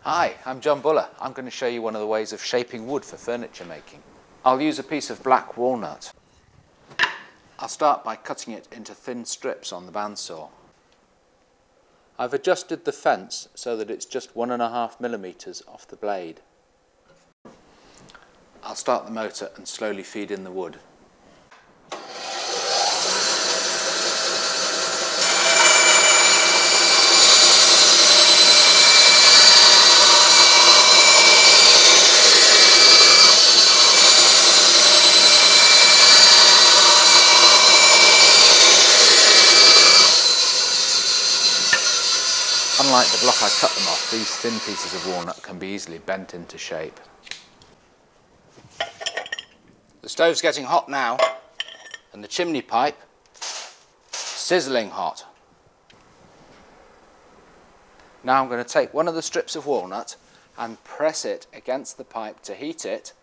Hi, I'm John Buller. I'm going to show you one of the ways of shaping wood for furniture making. I'll use a piece of black walnut. I'll start by cutting it into thin strips on the bandsaw. I've adjusted the fence so that it's just 1.5 mm off the blade. I'll start the motor and slowly feed in the wood. Unlike the block I cut them off, these thin pieces of walnut can be easily bent into shape. The stove's getting hot now, and the chimney pipe sizzling hot. Now I'm going to take one of the strips of walnut and press it against the pipe to heat it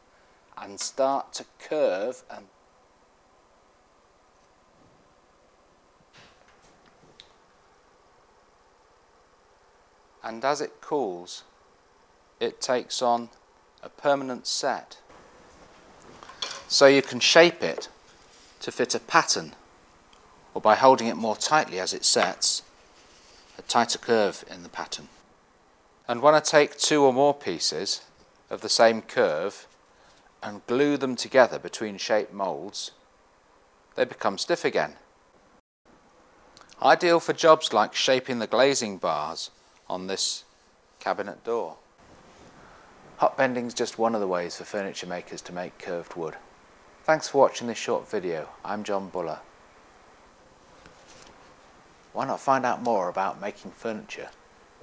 and start to curve and as it cools, it takes on a permanent set. So you can shape it to fit a pattern, or by holding it more tightly as it sets, a tighter curve in the pattern. And when I take 2 or more pieces of the same curve and glue them together between shaped moulds, they become stiff again. Ideal for jobs like shaping the glazing bars on this cabinet door. Hot bending is just one of the ways for furniture makers to make curved wood. Thanks for watching this short video. I'm John Buller. Why not find out more about making furniture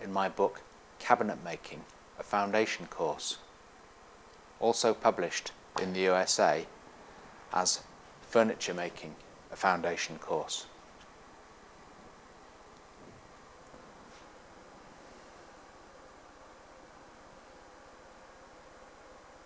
in my book Cabinet Making, a Foundation Course, also published in the USA as Furniture Making, a Foundation Course.